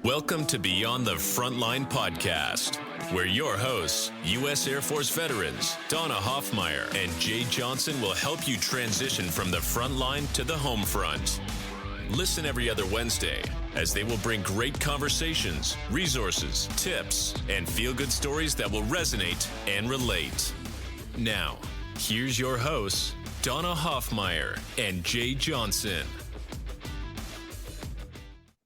Welcome to Beyond the Frontline podcast, where your hosts, U.S. Air Force veterans Donna Hoffmeyer and Jay Johnson, will help you transition from the front line to the home front. Listen every other Wednesday as they will bring great conversations, resources, tips, and feel-good stories that will resonate and relate. Now, here's your hosts, Donna Hoffmeyer and Jay Johnson.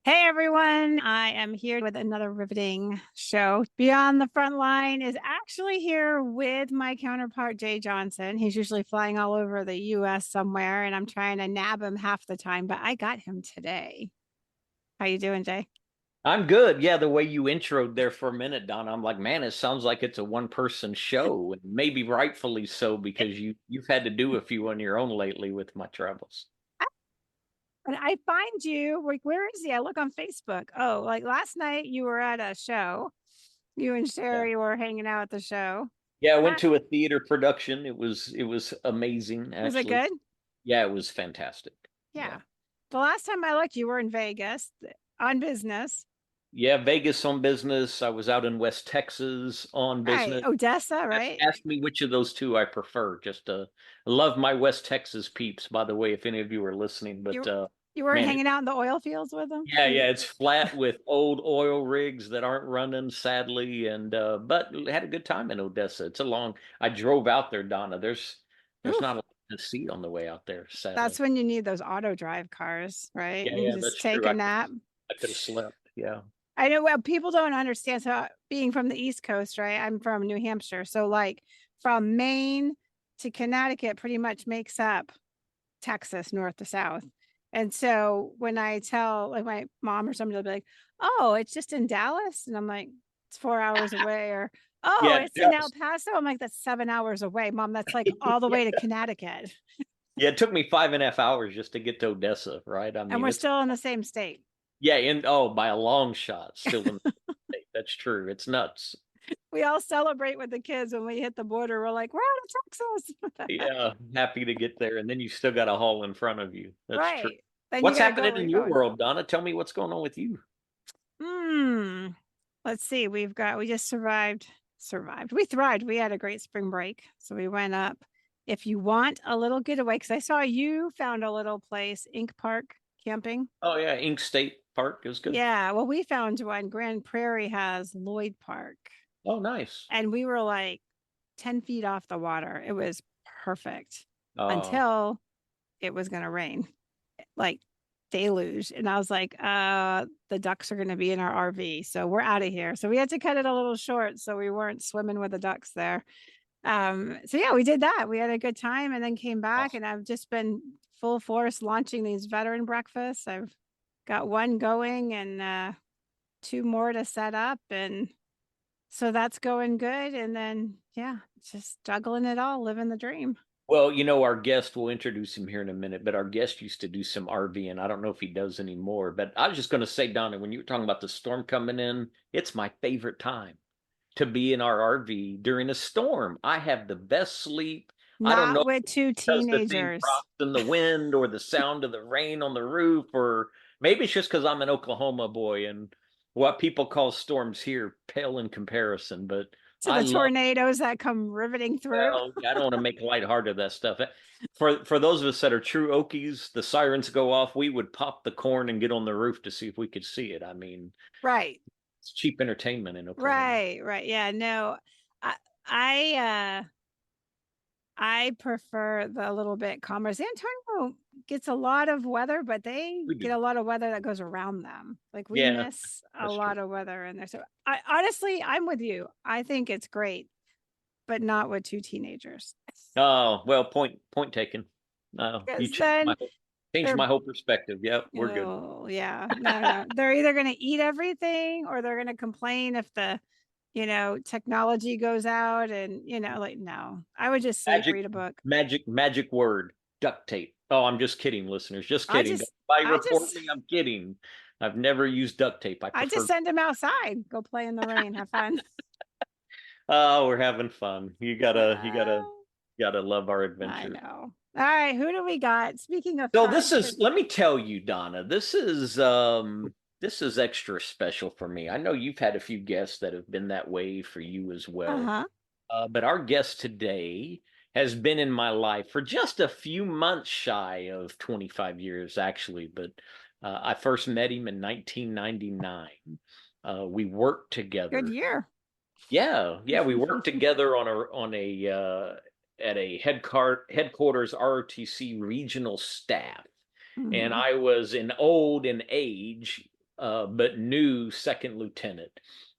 Hey everyone, I am here with another riveting show. Beyond the Frontline is actually here with my counterpart, Jay Johnson. He's usually flying all over the U.S. somewhere, and I'm trying to nab him half the time, but I got him today. How you doing, Jay? I'm good. Yeah, the way you introed there for a minute, Donna, I'm like, man, it sounds like it's a one-person show, and maybe rightfully so, because you've had to do a few on your own lately with my travels. And I find you, like, where is he? I look on Facebook. Oh, like last night you were at a show. You and Sherry were hanging out at the show. Yeah, I went to a theater production. It was amazing, actually. Was it good? Yeah, it was fantastic. Yeah. The last time I looked, you were in Vegas on business. Yeah, Vegas on business. I was out in West Texas on business. Right. Odessa, right? Ask me which of those two I prefer. I love my West Texas peeps, by the way, if any of you are listening. But you weren't hanging out in the oil fields with them? Yeah, it's flat with old oil rigs that aren't running, sadly, and but had a good time in Odessa. I drove out there, Donna. There's not a lot to see on the way out there, sadly. That's when you need those auto drive cars, right? Yeah, just take a nap. I could have slept, yeah. I know, well, people don't understand. So being from the East Coast, right? I'm from New Hampshire. So like from Maine to Connecticut pretty much makes up Texas, north to south. And so when I tell like my mom or somebody, they'll be like, oh, it's just in Dallas. And I'm like, it's 4 hours away. Or, it's in El Paso. I'm like, that's 7 hours away, Mom. That's like all the way to Connecticut. Yeah, it took me 5.5 hours just to get to Odessa, right? I mean, and we're still in the same state. Yeah, by a long shot, still in the state. That's true. It's nuts. We all celebrate with the kids when we hit the border. We're like, we're out of Texas. Yeah, happy to get there. And then you still got a haul in front of you. That's right. True. Then what's happening in your world, Donna? Tell me what's going on with you. Let's see. We just survived. We thrived. We had a great spring break. So we went up. If you want a little getaway, because I saw you found a little place, Ink Park camping. Oh, yeah. Ink State Park is good. Yeah. Well, we found one. Grand Prairie has Lloyd Park. Oh, nice. And we were like 10 feet off the water. It was perfect until it was going to rain, like deluge. And I was like, the ducks are going to be in our RV. So we're out of here. So we had to cut it a little short. So we weren't swimming with the ducks there. So yeah, we did that. We had a good time and then came back. Awesome. And I've just been full force launching these veteran breakfasts. I've got one going and 2 more to set up. And so that's going good. And then, just juggling it all, living the dream. Well, our guest, we'll introduce him here in a minute, but our guest used to do some RV, and I don't know if he does anymore. But I was just going to say, Donna, when you were talking about the storm coming in, it's my favorite time to be in our RV during a storm. I have the best sleep. Not I don't know with 2 teenagers. In the wind or the sound of the rain on the roof, or maybe it's just because I'm an Oklahoma boy and what people call storms here pale in comparison. But so the tornadoes that come riveting through. Well, I don't want to make lighthearted of that stuff. For those of us that are true Okies, the sirens go off. We would pop the corn and get on the roof to see if we could see it. I mean, right. It's cheap entertainment in Oklahoma. Right. Yeah, no, I prefer the little bit calmer. San Antonio gets a lot of weather, but they get a lot of weather that goes around them. Like we miss a lot of weather in there. So honestly, I'm with you. I think it's great, but not with 2 teenagers. Oh, well, point taken. You changed my whole perspective. Yep, we're good. Yeah, no. They're either going to eat everything or they're going to complain if the technology goes out and, no, I would just read a book. Magic word, duct tape. Oh, I'm just kidding, listeners. Just kidding. I'm kidding. I've never used duct tape. I just send them outside. Go play in the rain. Have fun. Oh, we're having fun. You gotta love our adventure. I know. All right. Who do we got? Speaking of let me tell you, Donna, this is this is extra special for me. I know you've had a few guests that have been that way for you as well. Uh-huh. But our guest today has been in my life for just a few months shy of 25 years, actually. But I first met him in 1999. We worked together. Good year. Yeah, we worked together on a at a headquarters ROTC regional staff, and I was an old in age, but new second lieutenant.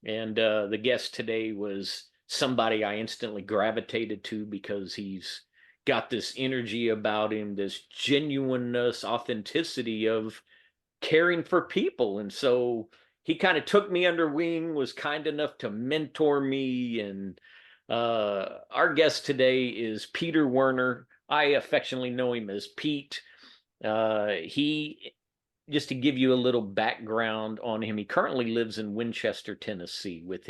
And the guest today was somebody I instantly gravitated to because he's got this energy about him, this genuineness, authenticity of caring for people. And so he kind of took me under wing, was kind enough to mentor me. And our guest today is Peter Werner. I affectionately know him as Pete. He, just to give you a little background on him, he currently lives in Winchester, Tennessee with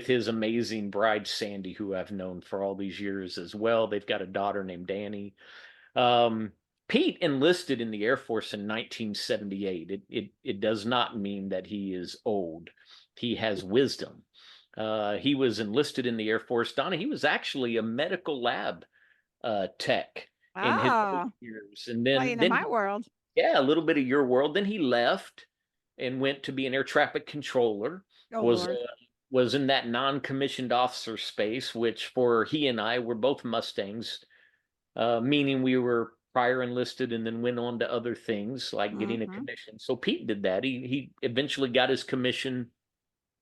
his amazing bride, Sandy, who I've known for all these years as well. They've got a daughter named Danny. Pete enlisted in the Air Force in 1978. It does not mean that he is old. He has wisdom. He was enlisted in the Air Force. Donna, he was actually a medical lab tech in his early years. And then my world. Yeah, a little bit of your world. Then he left and went to be an air traffic controller. Was in that non-commissioned officer space, which for he and I were both Mustangs, meaning we were prior enlisted and then went on to other things like getting a commission. So Pete did that. He eventually got his commission.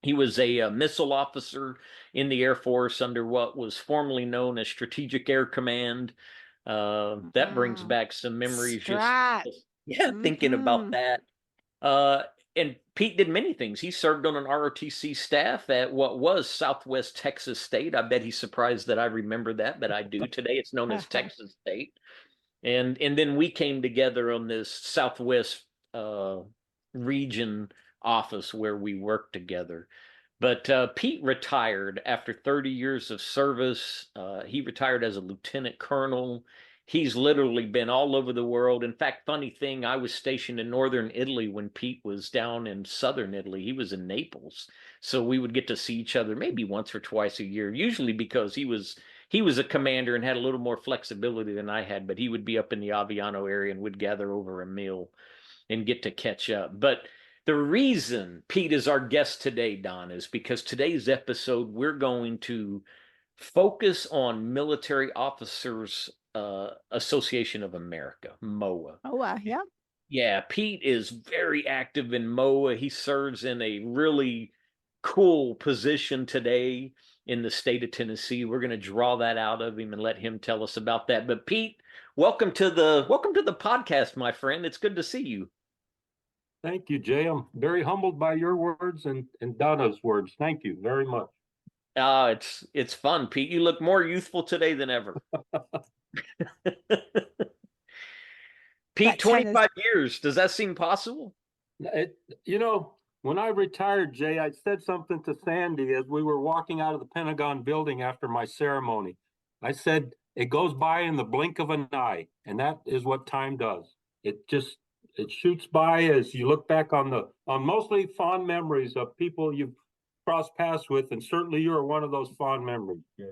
He was a missile officer in the Air Force under what was formerly known as Strategic Air Command. That brings back some memories. Thinking about that. And Pete did many things. He served on an ROTC staff at what was Southwest Texas State. I bet he's surprised that I remember that, but I do. Today it's known as Texas State. And then we came together on this Southwest region office where we worked together. But Pete retired after 30 years of service. He retired as a lieutenant colonel. He's literally been all over the world. In fact, funny thing, I was stationed in northern Italy when Pete was down in southern Italy. He was in Naples. So we would get to see each other maybe once or twice a year, usually because he was a commander and had a little more flexibility than I had, but he would be up in the Aviano area and would gather over a meal and get to catch up. But the reason Pete is our guest today, Don, is because today's episode, we're going to focus on Military Officers Association of America, MOAA. MOAA, yeah. Yeah, Pete is very active in MOAA. He serves in a really cool position today in the state of Tennessee. We're going to draw that out of him and let him tell us about that. But Pete, welcome to the podcast, my friend. It's good to see you. Thank you, Jay. I'm very humbled by your words and Donna's words. Thank you very much. It's fun, Pete. You look more youthful today than ever. Pete, 25 years. Does that seem possible? When I retired, Jay, I said something to Sandy as we were walking out of the Pentagon building after my ceremony. I said, it goes by in the blink of an eye, and that is what time does. It shoots by as you look back on mostly fond memories of people you've crossed paths with, and certainly you're one of those fond memories, Jay.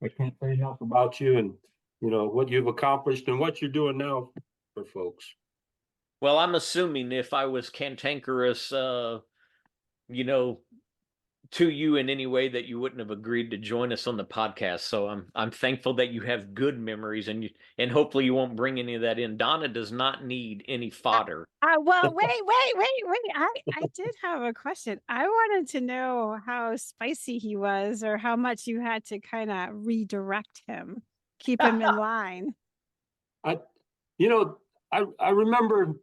I can't say enough about you and what you've accomplished and what you're doing now for folks. Well, I'm assuming if I was cantankerous, to you in any way, that you wouldn't have agreed to join us on the podcast. So I'm thankful that you have good memories, and hopefully you won't bring any of that in. Donna does not need any fodder. Well, wait. I did have a question. I wanted to know how spicy he was, or how much you had to kind of redirect him, keep him in line. I remember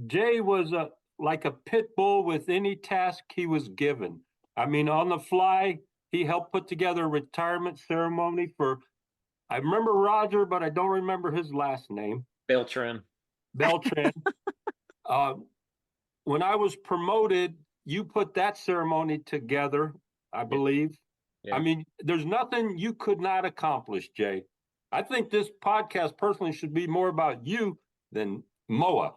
Jay was like a pit bull with any task he was given. I mean, on the fly, he helped put together a retirement ceremony I remember Roger, but I don't remember his last name. Beltran. When I was promoted, you put that ceremony together, I believe. Yeah. I mean, there's nothing you could not accomplish, Jay. I think this podcast personally should be more about you than MOAA.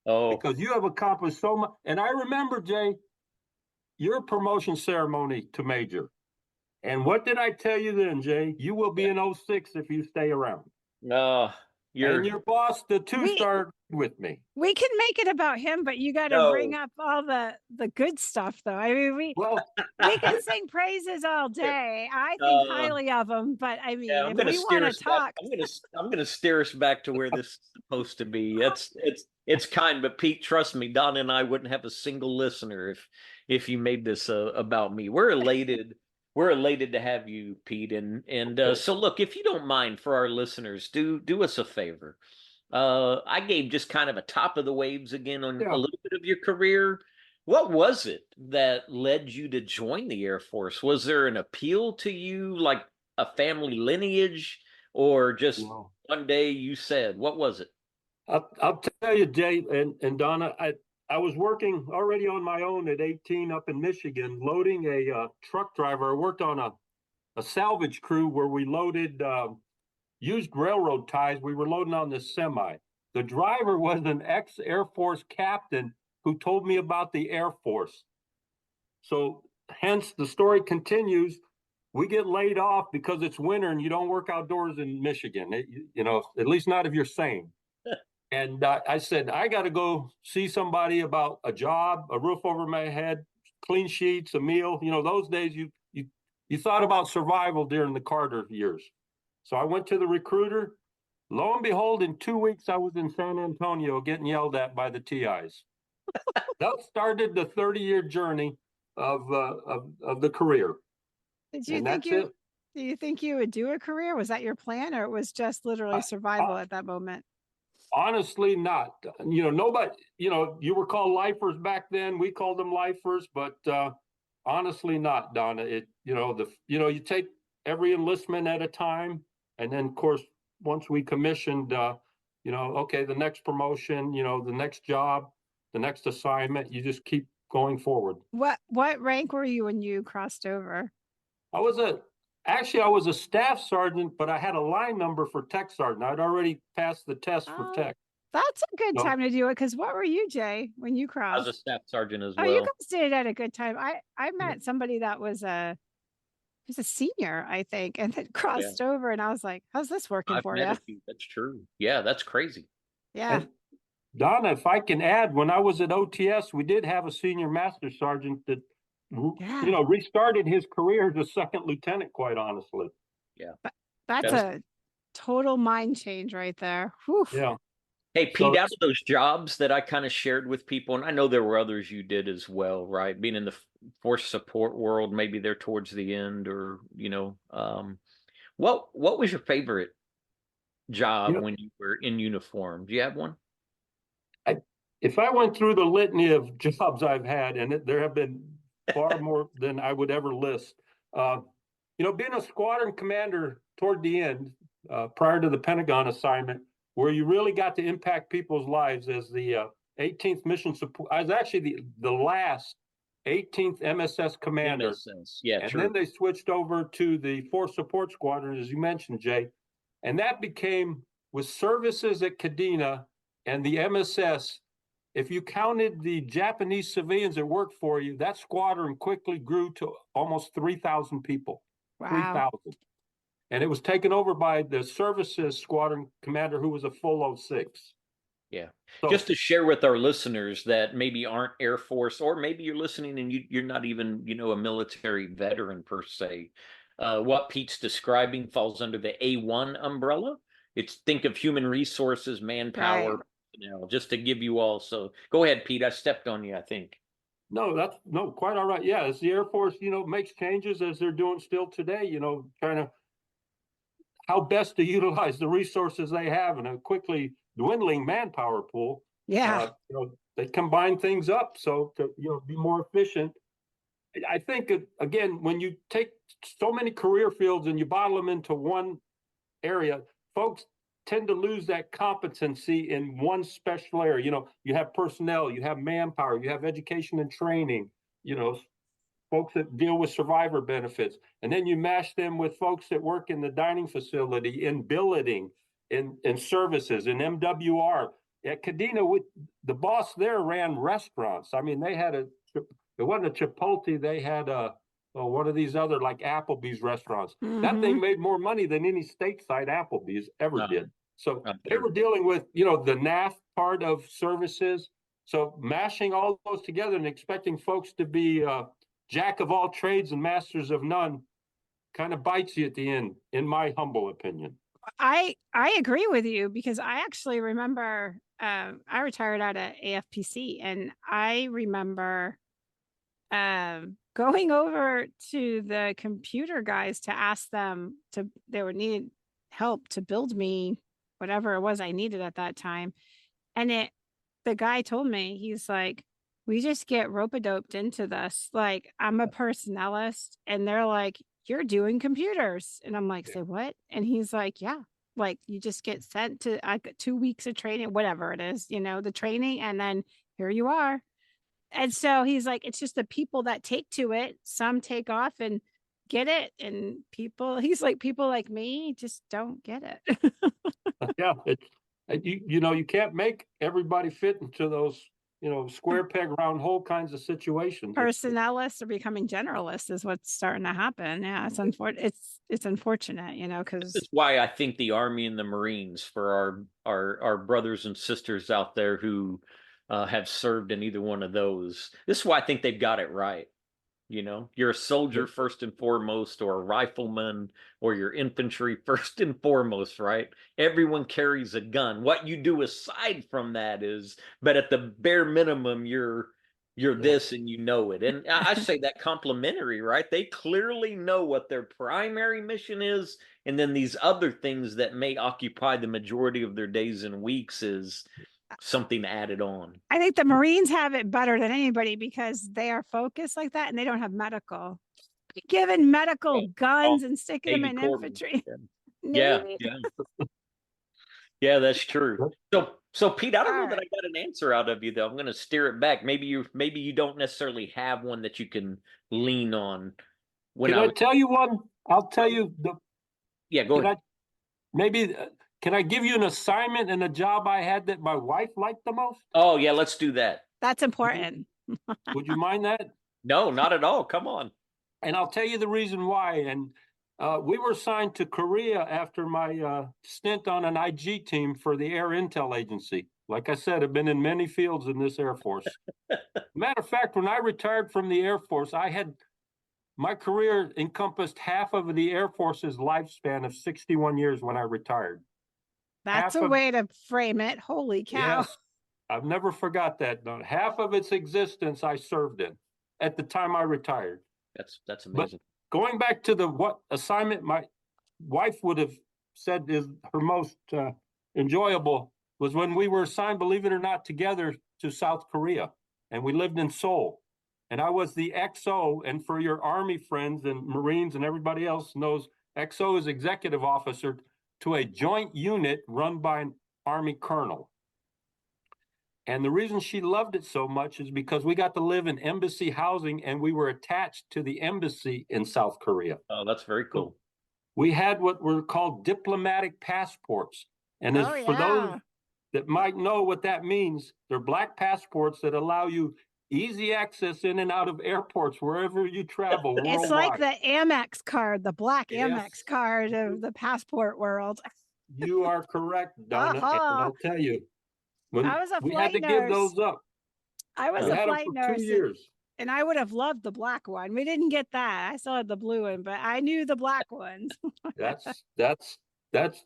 Oh, because you have accomplished so much. And I remember, Jay, your promotion ceremony to major. And what did I tell you then, Jay? You will be in 06 if you stay around. no, And your boss, the two-star, with me. We can make it about him, but you got to bring up all the good stuff, though. I mean, we can sing praises all day. I think highly of him, but I mean, yeah, if we want to talk, I'm gonna steer us back to where this is supposed to be. It's kind, but Pete, trust me, Donna and I wouldn't have a single listener if you made this about me. We're elated. We're elated to have you, Pete. And so look, if you don't mind, for our listeners, do us a favor. I gave just kind of a top of the waves again on a little bit of your career. What was it that led you to join the Air Force? Was there an appeal to you, like a family lineage, or just one day you said, what was it? I'll tell you, Jay and Donna, I was working already on my own at 18 up in Michigan, loading a truck driver. I worked on a salvage crew where we loaded used railroad ties. We were loading on this semi. The driver was an ex-Air Force captain who told me about the Air Force. So hence the story continues. We get laid off because it's winter and you don't work outdoors in Michigan, at least not if you're sane. And I said, I got to go see somebody about a job, a roof over my head, clean sheets, a meal. Those days you thought about survival during the Carter years. So I went to the recruiter. Lo and behold, in 2 weeks, I was in San Antonio getting yelled at by the TIs. That started the 30-year journey of the career. Did you think you would do a career? Was that your plan, or it was just literally survival at that moment? Honestly, not. Nobody. You were called lifers back then. We called them lifers, but honestly, not, Donna. You take every enlistment at a time, and then, of course, once we commissioned, the next promotion, the next job, the next assignment, you just keep going forward. What rank were you when you crossed over? I was a staff sergeant, but I had a line number for tech sergeant. I'd already passed the test for tech. That's a good time to do it. Because what were you, Jay, when you crossed? I was a staff sergeant as well. Oh, you guys did it at a good time. I met somebody that was a senior, I think, and then crossed over, and I was like, how's this working for you? That's true. Yeah, that's crazy. Yeah. And Donna, if I can add, when I was at OTS, we did have a senior master sergeant that restarted his career as a second lieutenant, quite honestly. Yeah. That's a total mind change right there. Whew. Yeah. Hey, Pete, out of those jobs that I kind of shared with people, and I know there were others you did as well, right? Being in the force support world, maybe they're towards the end, or, what was your favorite job when you were in uniform? Do you have one? If I went through the litany of jobs I've had, and there have been far more than I would ever list, being a squadron commander toward the end, prior to the Pentagon assignment, where you really got to impact people's lives as the 18th Mission Support. I was actually the last 18th MSS commander. Yeah, and true. then they switched over to the Force Support Squadron, as you mentioned, Jay. And that became, with services at Kadena and the MSS, if you counted the Japanese civilians that worked for you, that squadron quickly grew to almost 3,000 people. Wow. 3,000. And it was taken over by the services squadron commander, who was a full 06. Yeah. So, just to share with our listeners that maybe aren't Air Force, or maybe you're listening and you're not even, a military veteran per se. What Pete's describing falls under the A1 umbrella. Think of human resources, manpower, just to give you all. So go ahead, Pete. I stepped on you, I think. No, quite all right. Yeah, as the Air Force, makes changes as they're doing still today, trying to how best to utilize the resources they have in a quickly dwindling manpower pool. Yeah. They combine things up so to, be more efficient. I think, again, when you take so many career fields and you bottle them into one area, folks tend to lose that competency in one special area. You have personnel, you have manpower, you have education and training, folks that deal with survivor benefits. And then you mash them with folks that work in the dining facility, in billeting, in services, in MWR, at Cadena, the boss there ran restaurants. I mean, they had it wasn't a Chipotle. They had one of these other like Applebee's restaurants. That thing made more money than any stateside Applebee's ever did. So they were dealing with, the NAF part of services. So mashing all those together and expecting folks to be jack of all trades and masters of none kind of bites you at the end, in my humble opinion. I agree with you, because I actually remember I retired out of AFPC, and I remember going over to the computer guys to ask them they would need help to build me whatever it was I needed at that time. And the guy told me, he's like, we just get rope-a-doped into this. Like, I'm a personnelist, and they're like, you're doing computers. And I'm like, say what? And he's like, yeah, like you just get sent to 2 weeks of training, whatever it is, the training, and then here you are. And so he's like, it's just the people that take to it. Some take off and get it. And he's like, people like me just don't get it. Yeah. You can't make everybody fit into those, square peg round hole kinds of situations. Personnelists are becoming generalists is what's starting to happen. Yeah. It's unfortunate. It's unfortunate, because this is why I think the Army and the Marines, for our brothers and sisters out there who have served in either one of those, this is why I think they've got it right. You're a soldier first and foremost, or a rifleman, or your infantry first and foremost, right? Everyone carries a gun. What you do aside from that but at the bare minimum, you're this, and it. And I say that complimentary, right? They clearly know what their primary mission is, and then these other things that may occupy the majority of their days and weeks is something added on. I think the Marines have it better than anybody, because they are focused like that, and they don't have medical. Giving medical guns and sticking them in infantry. Yeah. Yeah, that's true. So Pete, I don't know that I got an answer out of you, though. I'm going to steer it back. Maybe you don't necessarily have one that you can lean on. Can I tell you one? I'll tell you go ahead. Can I give you an assignment and a job I had that my wife liked the most? Oh, yeah, let's do that. That's important. Would you mind that? No, not at all. Come on. And I'll tell you the reason why. And we were assigned to Korea after my stint on an IG team for the Air Intel Agency. Like I said, I've been in many fields in this Air Force. Matter of fact, when I retired from the Air Force, my career encompassed half of the Air Force's lifespan of 61 years when I retired. That's a way to frame it. Holy cow. Yes, I've never forgot that. Half of its existence I served in at the time I retired. That's amazing. But going back to what assignment my wife would have said is her most enjoyable was when we were assigned, believe it or not, together to South Korea. And we lived in Seoul. And I was the XO. And for your Army friends and Marines and everybody else knows, XO is executive officer to a joint unit run by an Army colonel. And the reason she loved it so much is because we got to live in embassy housing, and we were attached to the embassy in South Korea. Oh, that's very cool. So we had what were called diplomatic passports. And for those that might know what that means, they're black passports that allow you easy access in and out of airports wherever you travel worldwide. It's like the Amex card, the black Amex card of the passport world. You are correct, Donna. And I'll tell you, when I was a we flight had to nurse. give those up. I was a flight nurse 2 years. And I would have loved the black one. We didn't get that. I still had the blue one, but I knew the black ones. That's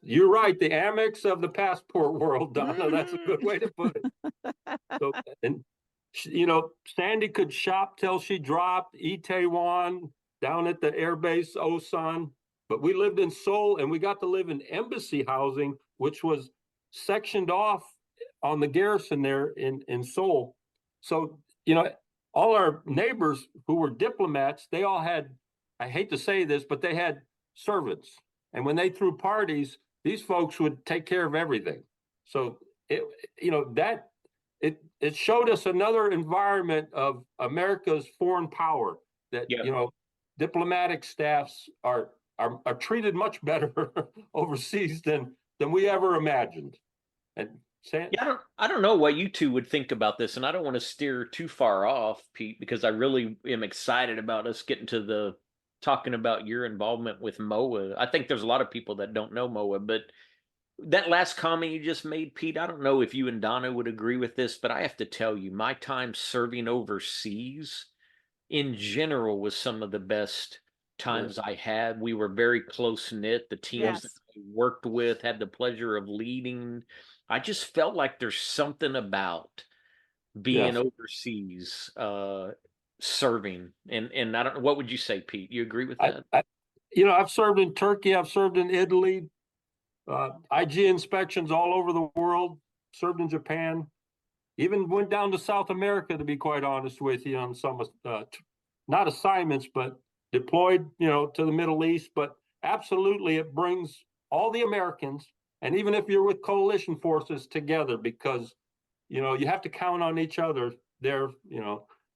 you're right. The Amex of the passport world, Donna. That's a good way to put it. So, and Sandy could shop till she dropped Itaewon down at the airbase Osan. But we lived in Seoul, and we got to live in embassy housing, which was sectioned off on the garrison there in Seoul. So, all our neighbors who were diplomats, they all had, I hate to say this, but they had servants. And when they threw parties, these folks would take care of everything. So it showed us another environment of America's foreign power that, diplomatic staffs are treated much better overseas than we ever imagined. And Yeah, I don't know what you two would think about this, and I don't want to steer too far off, Pete, because I really am excited about us getting to the talking about your involvement with MOAA. I think there's a lot of people that don't know MOAA, but that last comment you just made, Pete, I don't know if you and Donna would agree with this, but I have to tell you, my time serving overseas in general was some of the best times I had. We were very close knit. The teams that I worked with, had the pleasure of leading. I just felt like there's something about being overseas, serving. And I don't know, what would you say, Pete? You agree with that? I've served in Turkey. I've served in Italy. IG inspections all over the world. Served in Japan. Even went down to South America, to be quite honest with you, on some not assignments, but deployed, to the Middle East. But absolutely, it brings all the Americans, and even if you're with coalition forces, together, because you have to count on each other there,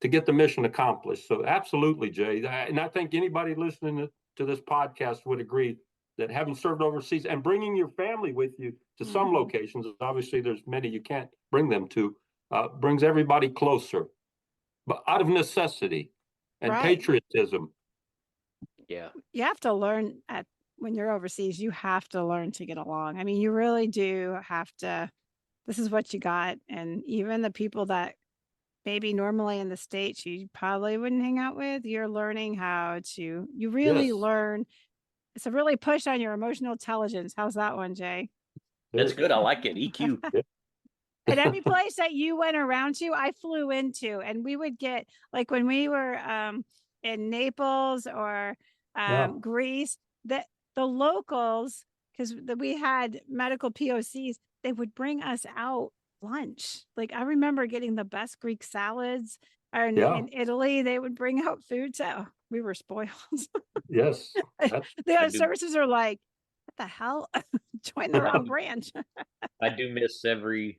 to get the mission accomplished. So absolutely, Jay, and I think anybody listening to this podcast would agree that having served overseas and bringing your family with you to some locations, obviously there's many you can't bring them to, brings everybody closer, but out of necessity and patriotism. Yeah. You have to learn when you're overseas, you have to learn to get along. I mean, you really do have to. This is what you got. And even the people that maybe normally in the States you probably wouldn't hang out with, you're learning how to, you really learn. It's a really push on your emotional intelligence. How's that one, Jay? That's good. I like it. EQ. And every place that you went around to, I flew into, and we would get, like when we were in Naples or Greece, that the locals, because we had medical POCs, they would bring us out lunch. Like I remember getting the best Greek salads. Or in Italy, they would bring out food. So we were spoiled. Yes. The services are like, what the hell? Join the wrong branch. I do miss every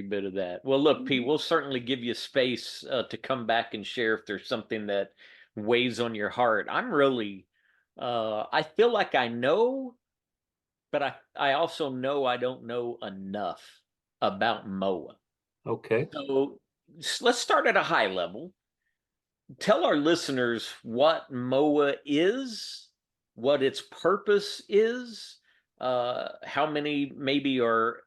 bit of that. Well, look, Pete, we'll certainly give you space to come back and share if there's something that weighs on your heart. I'm really, I feel like I know, but I also know I don't know enough about MOAA. Okay. So let's start at a high level. Tell our listeners what MOAA is, what its purpose is, how many maybe are,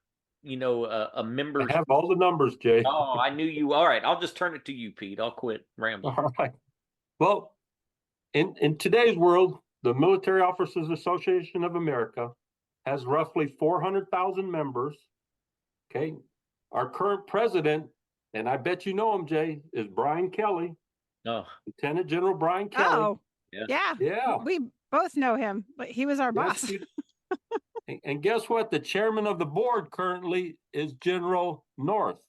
a member. I have all the numbers, Jay. Oh, I knew you. All right, I'll just turn it to you, Pete. I'll quit rambling. All right. Well, in today's world, the Military Officers Association of America has roughly 400,000 members. Okay. Our current president, and I bet you know him, Jay, is Brian Kelly. Oh. Lieutenant General Brian Kelly. Oh, yeah. We both know him, but he was our boss. And guess what? The chairman of the board currently is General North.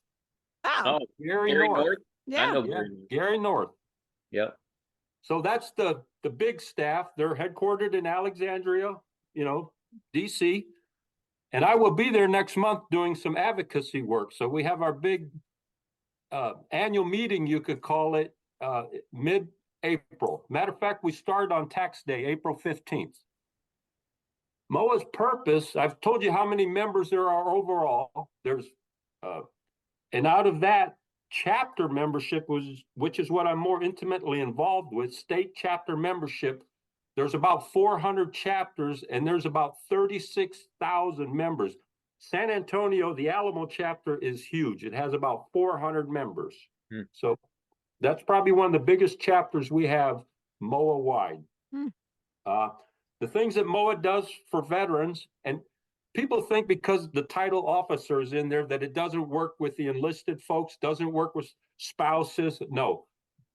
Oh, Gary North. Yeah. I know Gary North. Yep. So that's the big staff. They're headquartered in Alexandria, DC. And I will be there next month doing some advocacy work. So we have our big annual meeting, you could call it, mid-April. Matter of fact, we start on tax day, April 15th. MOAA's purpose, I've told you how many members there are overall. There's, and out of that, chapter membership, which is what I'm more intimately involved with, state chapter membership. There's about 400 chapters, and there's about 36,000 members. San Antonio, the Alamo chapter is huge. It has about 400 members. So that's probably one of the biggest chapters we have MOAA wide. The things that MOAA does for veterans, and people think because the title officer is in there that it doesn't work with the enlisted folks, doesn't work with spouses. No,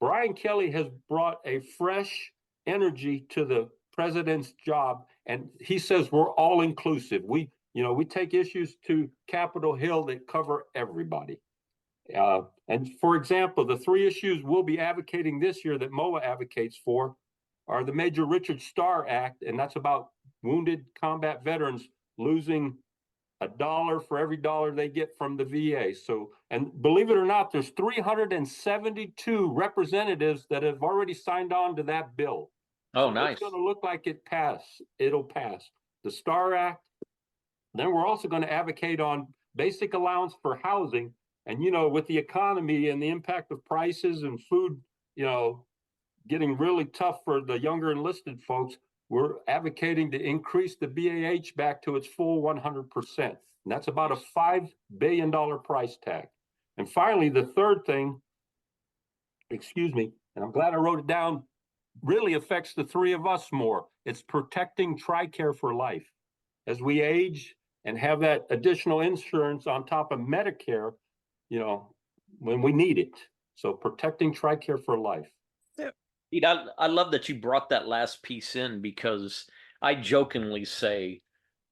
Brian Kelly has brought a fresh energy to the president's job, and he says we're all inclusive. We take issues to Capitol Hill that cover everybody. And for example, the 3 issues we'll be advocating this year that MOAA advocates for are the Major Richard Starr Act, and that's about wounded combat veterans losing $1 for every $1 they get from the VA. So, and believe it or not, there's 372 representatives that have already signed on to that bill. Oh, so nice. It's going to look like it'll pass. The Starr Act. Then we're also going to advocate on basic allowance for housing. And, with the economy and the impact of prices and food, getting really tough for the younger enlisted folks, we're advocating to increase the BAH back to its full 100%. And that's about a $5 billion price tag. And finally, the third thing, and I'm glad I wrote it down, really affects the three of us more. It's protecting Tricare for life. As we age and have that additional insurance on top of Medicare, when we need it. So protecting Tricare for life. Pete, I love that you brought that last piece in, because I jokingly say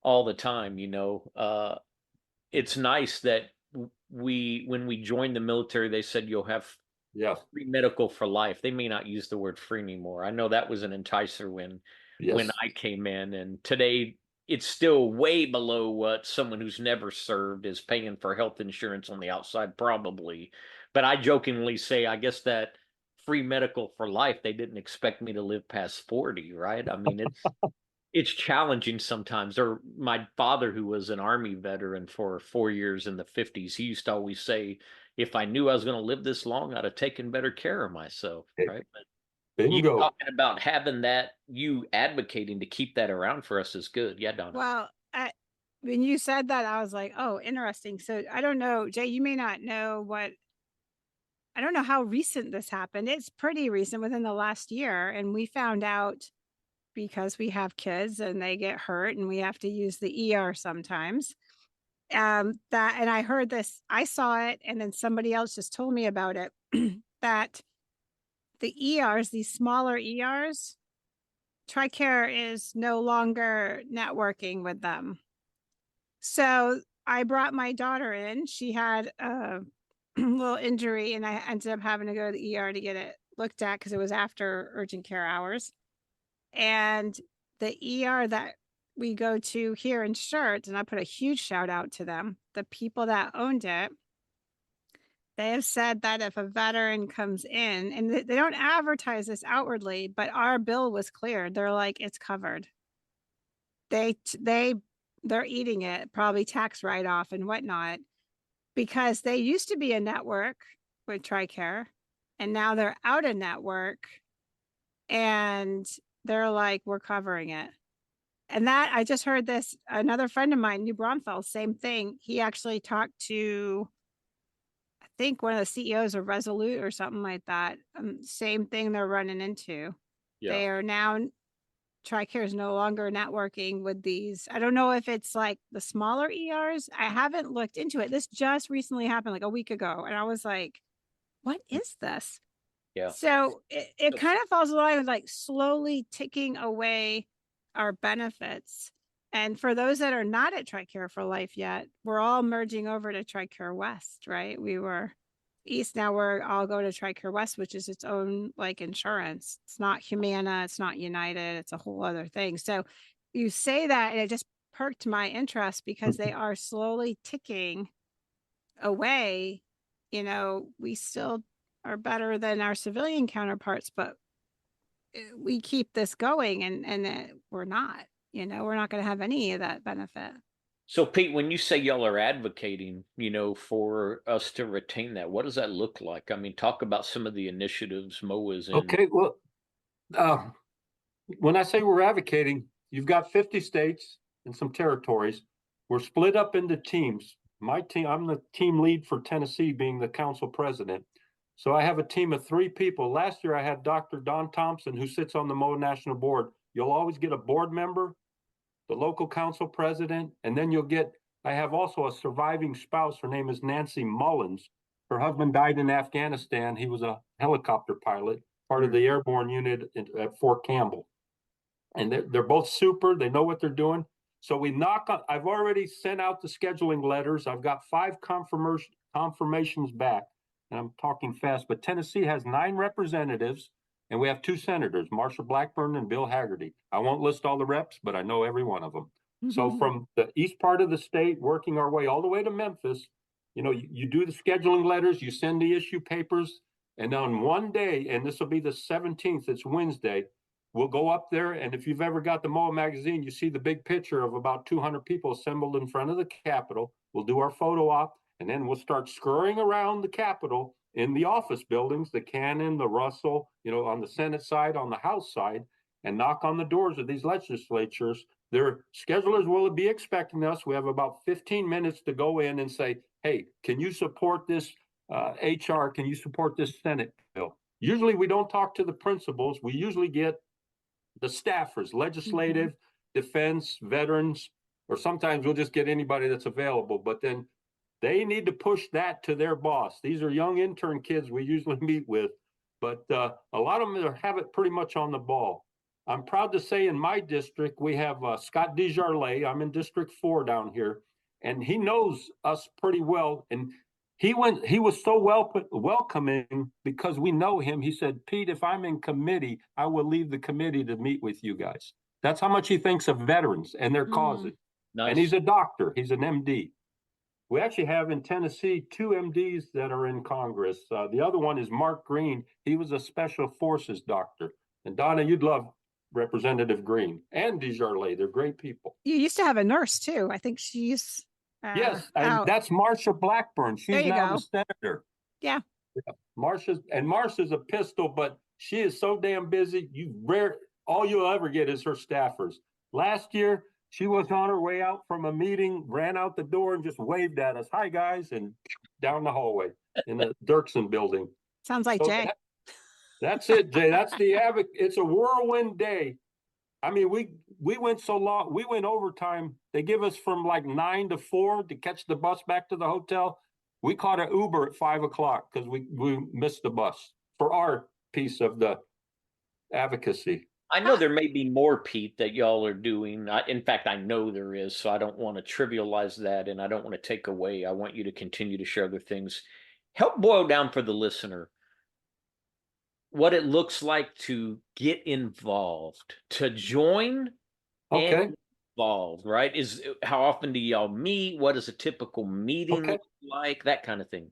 all the time, it's nice that when we joined the military, they said you'll have free medical for life. They may not use the word free anymore. I know that was an enticer when I came in, and today it's still way below what someone who's never served is paying for health insurance on the outside, probably. But I jokingly say, I guess that free medical for life, they didn't expect me to live past 40, right? I mean, it's challenging sometimes. Or my father, who was an Army veteran for 4 years in the 50s, he used to always say, if I knew I was going to live this long, I'd have taken better care of myself, right? But you talking about having that, you advocating to keep that around for us is good. Yeah, Donna. Well, when you said that, I was like, oh, interesting. So I don't know, Jay, you may not know I don't know how recent this happened. It's pretty recent, within the last year. And we found out, because we have kids and they get hurt and we have to use the ER sometimes. And I heard this, I saw it, and then somebody else just told me about it, that the ERs, these smaller ERs, Tricare is no longer networking with them. So I brought my daughter in. She had a little injury, and I ended up having to go to the ER to get it looked at, because it was after urgent care hours. And the ER that we go to here in Schertz, and I put a huge shout out to them, the people that owned it, they have said that if a veteran comes in, and they don't advertise this outwardly, but our bill was cleared. They're like, it's covered. They're eating it, probably tax write-off and whatnot, because they used to be a network with Tricare, and now they're out of network, and they're like, we're covering it. And that, I just heard this, another friend of mine, New Braunfels, same thing. He actually talked to, I think, one of the CEOs of Resolute or something like that. Same thing they're running into. Yeah. They are now, Tricare is no longer networking with these. I don't know if it's like the smaller ERs. I haven't looked into it. This just recently happened like a week ago. And I was like, what is this? Yeah. So it kind of falls along with like slowly ticking away our benefits. And for those that are not at Tricare for Life yet, we're all merging over to Tricare West, right? We were East, now we're all going to Tricare West, which is its own like insurance. It's not Humana, it's not United, it's a whole other thing. So you say that, and it just perked my interest, because they are slowly ticking away. We still are better than our civilian counterparts, but we keep this going, and we're not, we're not going to have any of that benefit. So Pete, when you say y'all are advocating, for us to retain that, what does that look like? I mean, talk about some of the initiatives MOAA's in. Okay, well, when I say we're advocating, you've got 50 states and some territories. We're split up into teams. My team, I'm the team lead for Tennessee, being the council president. So I have a team of 3 people. Last year I had Dr. Don Thompson, who sits on the MOAA National Board. You'll always get a board member, the local council president, and then I have also a surviving spouse. Her name is Nancy Mullins. Her husband died in Afghanistan. He was a helicopter pilot, part of the airborne unit at Fort Campbell. And they're both super. They know what they're doing. So I've already sent out the scheduling letters. I've got 5 confirmations back. And I'm talking fast, but Tennessee has 9 representatives, and we have 2 senators, Marsha Blackburn and Bill Hagerty. I won't list all the reps, but I know every one of them. Mm-hmm. So from the east part of the state, working our way all the way to Memphis, you do the scheduling letters, you send the issue papers, and on one day, and this will be the 17th, it's Wednesday, we'll go up there. And if you've ever got the MOAA magazine, you see the big picture of about 200 people assembled in front of the Capitol. We'll do our photo op, and then we'll start scurrying around the Capitol in the office buildings, the Cannon, the Russell, on the Senate side, on the House side, and knock on the doors of these legislatures. Their schedulers will be expecting us. We have about 15 minutes to go in and say, hey, can you support this HR? Can you support this Senate bill? Usually we don't talk to the principals. We usually get the staffers, legislative, defense, veterans, or sometimes we'll just get anybody that's available. But then they need to push that to their boss. These are young intern kids we usually meet with, but a lot of them have it pretty much on the ball. I'm proud to say in my district, we have Scott DeJarlais. I'm in District 4 down here, and he knows us pretty well. And he was so welcoming because we know him. He said, Pete, if I'm in committee, I will leave the committee to meet with you guys. That's how much he thinks of veterans and their causes. Nice. And he's a doctor. He's an MD. We actually have in Tennessee 2 MDs that are in Congress. The other one is Mark Green. He was a special forces doctor. And Donna, you'd love Representative Green and DeJarlais. They're great people. You used to have a nurse too. I think she's yes, and that's Marsha Blackburn. She's now the senator. Yeah. Marsha's a pistol, but she is so damn busy. All you'll ever get is her staffers. Last year, she was on her way out from a meeting, ran out the door and just waved at us. Hi, guys, and down the hallway in the Dirksen building. Sounds like Jay. That's it, Jay. That's the it's a whirlwind day. I mean, we went so long. We went overtime. They give us from like 9 to 4 to catch the bus back to the hotel. We caught an Uber at 5 o'clock because we missed the bus for our piece of the advocacy. I know there may be more, Pete, that y'all are doing. In fact, I know there is, so I don't want to trivialize that, and I don't want to take away. I want you to continue to share other things. Help boil down for the listener what it looks like to get involved, to join and involved, right? How often do y'all meet? What is a typical meeting look like? That kind of thing.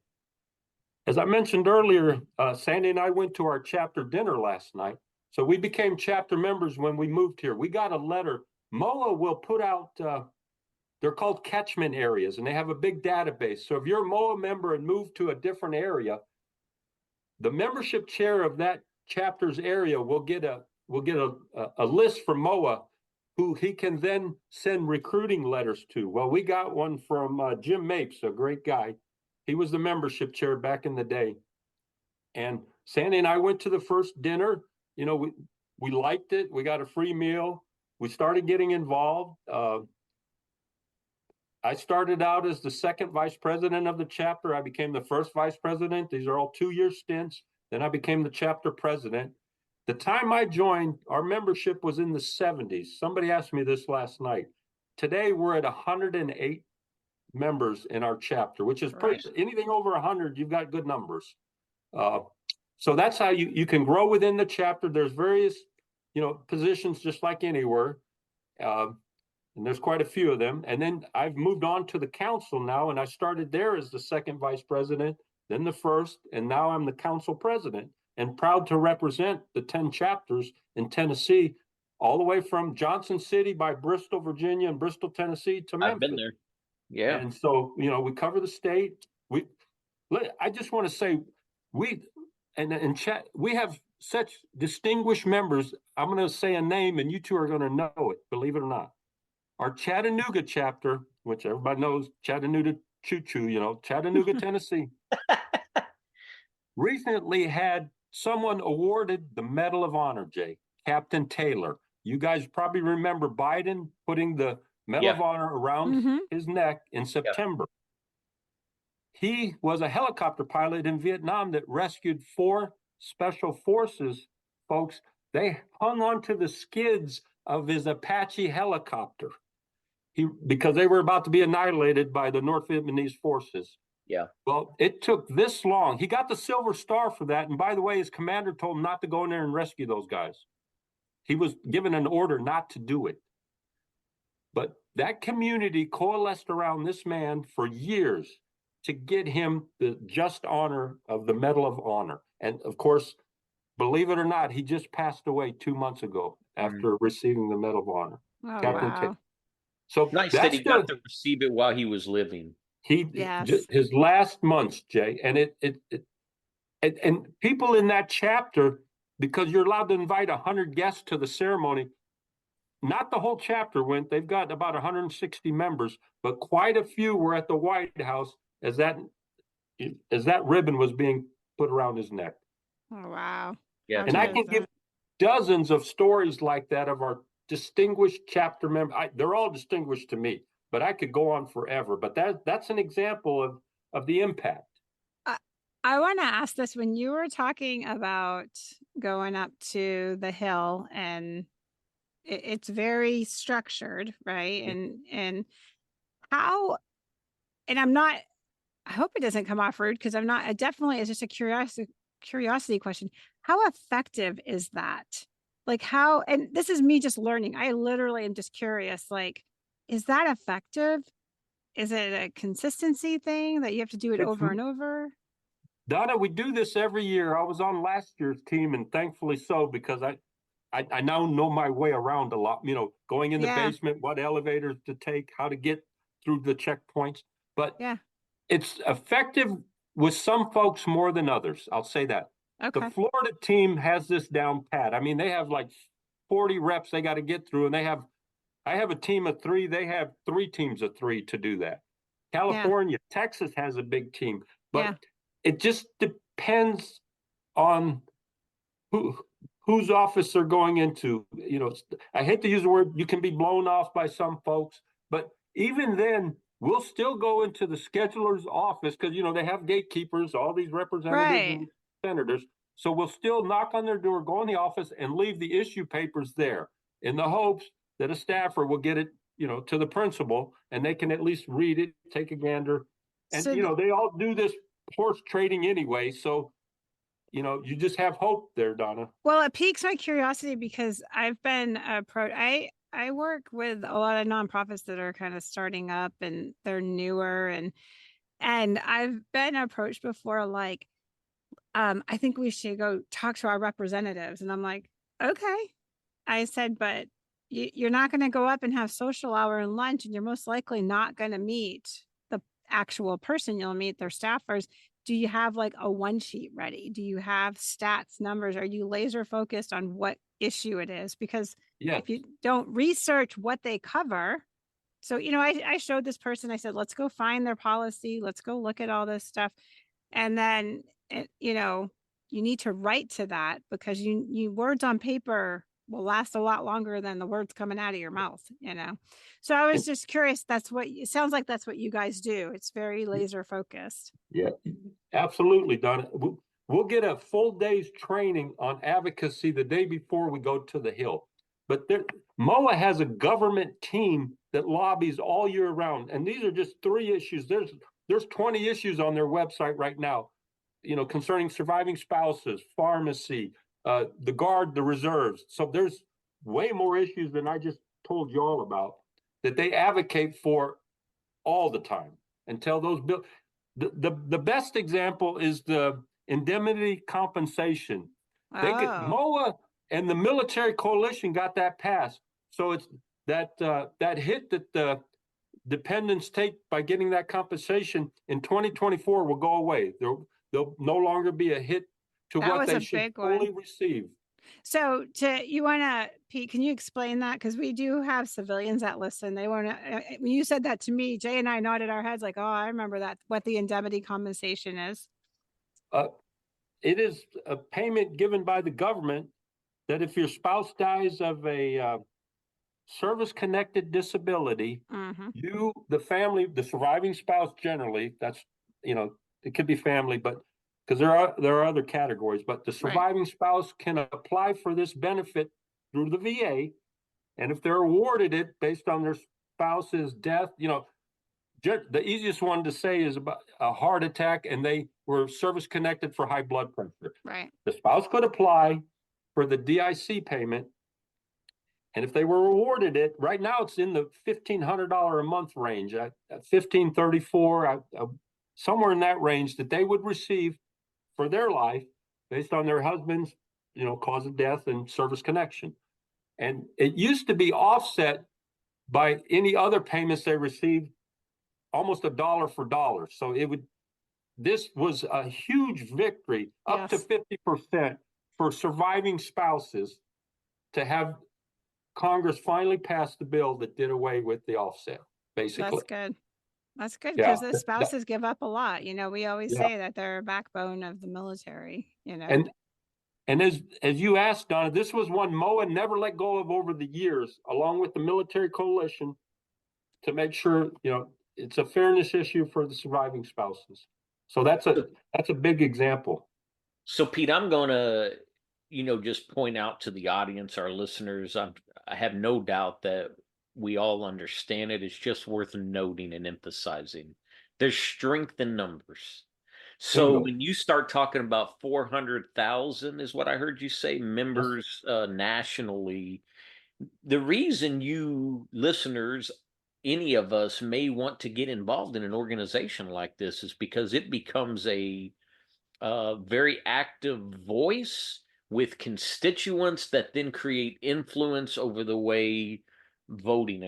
As I mentioned earlier, Sandy and I went to our chapter dinner last night. So we became chapter members when we moved here. We got a letter. MOAA will put out, they're called catchment areas, and they have a big database. So if you're a MOAA member and move to a different area, the membership chair of that chapter's area will get a list from MOAA who he can then send recruiting letters to. Well, we got one from Jim Mapes, a great guy. He was the membership chair back in the day. And Sandy and I went to the first dinner. You know, we liked it. We got a free meal. We started getting involved. I started out as the second vice president of the chapter. I became the first vice president. These are all 2-year stints. Then I became the chapter president. The time I joined, our membership was in the 70s. Somebody asked me this last night. Today, we're at 108 members in our chapter, which is pretty, anything over 100, you've got good numbers. So that's how you can grow within the chapter. There's various, positions just like anywhere. And there's quite a few of them. And then I've moved on to the council now, and I started there as the second vice president, then the first, and now I'm the council president, and proud to represent the 10 chapters in Tennessee, all the way from Johnson City by Bristol, Virginia, and Bristol, Tennessee to Memphis. I've been there. Yeah. And so, we cover the state. I just want to say, we have such distinguished members. I'm going to say a name, and you two are going to know it, believe it or not. Our Chattanooga chapter, which everybody knows, Chattanooga Choo-Choo, Chattanooga, Tennessee, recently had someone awarded the Medal of Honor, Jay, Captain Taylor. You guys probably remember Biden putting the Medal of Honor around his neck in September. He was a helicopter pilot in Vietnam that rescued 4 special forces folks. They hung onto the skids of his Apache helicopter because they were about to be annihilated by the North Vietnamese forces. Yeah. Well, it took this long. He got the Silver Star for that. And by the way, his commander told him not to go in there and rescue those guys. He was given an order not to do it. But that community coalesced around this man for years to get him the just honor of the Medal of Honor. And of course, believe it or not, he just passed away 2 months ago after receiving the Medal of Honor. Oh, Captain wow. Tate. So Nice that he got to receive it while he was living. Yes. His last months, Jay, and people in that chapter, because you're allowed to invite 100 guests to the ceremony. Not the whole chapter went. They've got about 160 members, but quite a few were at the White House as that ribbon was being put around his neck. Oh, wow. Yeah, And I can give dozens of stories like that of our distinguished chapter members. They're all distinguished to me, but I could go on forever. But that's an example of the impact. I want to ask this: when you were talking about going up to the hill, and it's very structured, right? And how? And I'm not. I hope it doesn't come off rude, because I'm not. It definitely is just a curiosity question. How effective is that? Like, how? And this is me just learning. I literally am just curious. Like, is that effective? Is it a consistency thing that you have to do it over and over? Donna, we do this every year. I was on last year's team, and thankfully so, because I now know my way around a lot, going in the basement, what elevators to take, how to get through the checkpoints. But it's effective with some folks more than others. I'll say that. Okay. The Florida team has this down pat. I mean, they have like 40 reps they got to get through, and I have a team of 3. They have 3 teams of 3 to do that. California, Texas has a big team, but it just depends on whose office they're going into. I hate to use the word, you can be blown off by some folks, but even then, we'll still go into the scheduler's office, because, they have gatekeepers, all these representatives and senators. So we'll still knock on their door, go in the office, and leave the issue papers there in the hopes that a staffer will get it, to the principal, and they can at least read it, take a gander. And, they all do this horse trading anyway. So, you just have hope there, Donna. Well, it piques my curiosity, because I've been I work with a lot of nonprofits that are kind of starting up, and they're newer, and I've been approached before, like, I think we should go talk to our representatives. And I'm like, okay. I said, but you're not going to go up and have social hour and lunch, and you're most likely not going to meet the actual person. You'll meet their staffers. Do you have like a one sheet ready? Do you have stats, numbers? Are you laser focused on what issue it is? Because if you don't research what they cover, so, I showed this person, I said, let's go find their policy. Let's go look at all this stuff. And then, you need to write to that, because you words on paper will last a lot longer than the words coming out of your mouth, So I was just curious. It sounds like that's what you guys do. It's very laser focused. Yeah, absolutely, Donna. We'll get a full day's training on advocacy the day before we go to the Hill. But MOAA has a government team that lobbies all year round. And these are just 3 issues. There's 20 issues on their website right now, concerning surviving spouses, pharmacy, the Guard, the reserves. So there's way more issues than I just told you all about that they advocate for all the time until those bills. The best example is the indemnity compensation. MOAA and the military coalition got that passed. So it's that hit that the dependents take by getting that compensation in 2024 will go away. There'll no longer be a hit to what they should fully receive. So Pete, can you explain that? Because we do have civilians that listen. They want to, when you said that to me, Jay and I nodded our heads like, oh, I remember that, what the indemnity compensation is. It is a payment given by the government that if your spouse dies of a service-connected disability, you, the family, the surviving spouse generally, that's, it could be family, but because there are other categories, but the surviving spouse can apply for this benefit through the VA. And if they're awarded it based on their spouse's death, the easiest one to say is about a heart attack, and they were service connected for high blood pressure. Right. The spouse could apply for the DIC payment. And if they were awarded it, right now it's in the $1,500 a month range, at $1,534, somewhere in that range that they would receive for their life based on their husband's cause of death and service connection. And it used to be offset by any other payments they received, almost a dollar for dollar. So this was a huge victory, up to 50% for surviving spouses, to have Congress finally pass the bill that did away with the offset, basically. That's good. That's good, because the spouses give up a lot. We always Yeah. say that they're a backbone of the military, And as you asked, Donna, this was one MOAA never let go of over the years, along with the military coalition, to make sure, it's a fairness issue for the surviving spouses. So that's a big example. So Pete, I'm going to, just point out to the audience, our listeners, I have no doubt that we all understand it. It's just worth noting and emphasizing. There's strength in numbers. So when you start talking about 400,000 is what I heard you say, members nationally, the reason you listeners, any of us may want to get involved in an organization like this is because it becomes a very active voice with constituents that then create influence over the way voting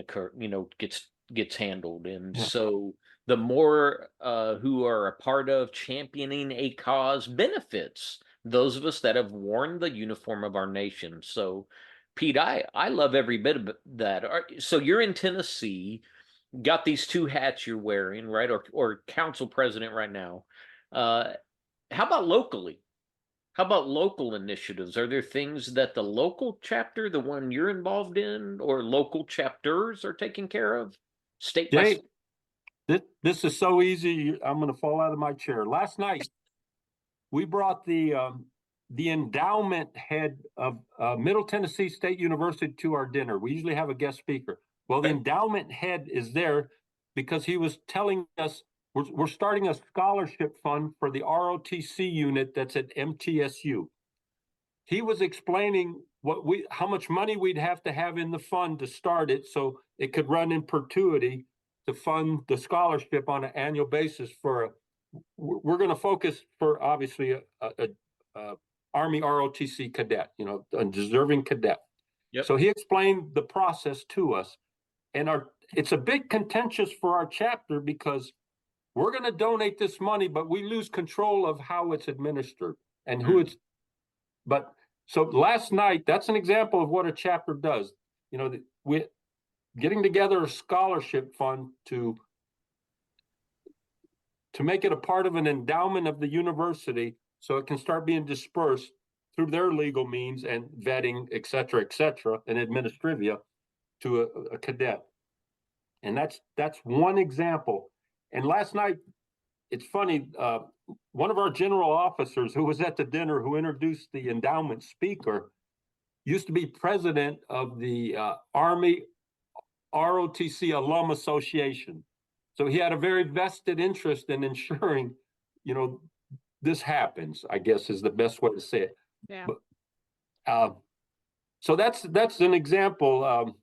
gets handled. And so the more who are a part of championing a cause benefits those of us that have worn the uniform of our nation. So Pete, I love every bit of that. So you're in Tennessee, got these two hats you're wearing, right? Or council president right now. How about locally? How about local initiatives? Are there things that the local chapter, the one you're involved in, or local chapters are taking care of? State by state? This is so easy. I'm going to fall out of my chair. Last night, we brought the endowment head of Middle Tennessee State University to our dinner. We usually have a guest speaker. Well, the endowment head is there because he was telling us we're starting a scholarship fund for the ROTC unit that's at MTSU. He was explaining how much money we'd have to have in the fund to start it, so it could run in perpetuity to fund the scholarship on an annual basis. We're going to focus for obviously a Army ROTC cadet, a deserving cadet. Yep. So he explained the process to us, and it's a bit contentious for our chapter because we're going to donate this money, but we lose control of how it's administered and who it's. But so last night, that's an example of what a chapter does. We getting together a scholarship fund to make it a part of an endowment of the university, so it can start being dispersed through their legal means and vetting, et cetera, and administrivia to a cadet. And that's one example. And last night, it's funny, one of our general officers who was at the dinner, who introduced the endowment speaker, used to be president of the Army ROTC Alum Association. So he had a very vested interest in ensuring, this happens, I guess is the best way to say it. Yeah. But, so that's an example.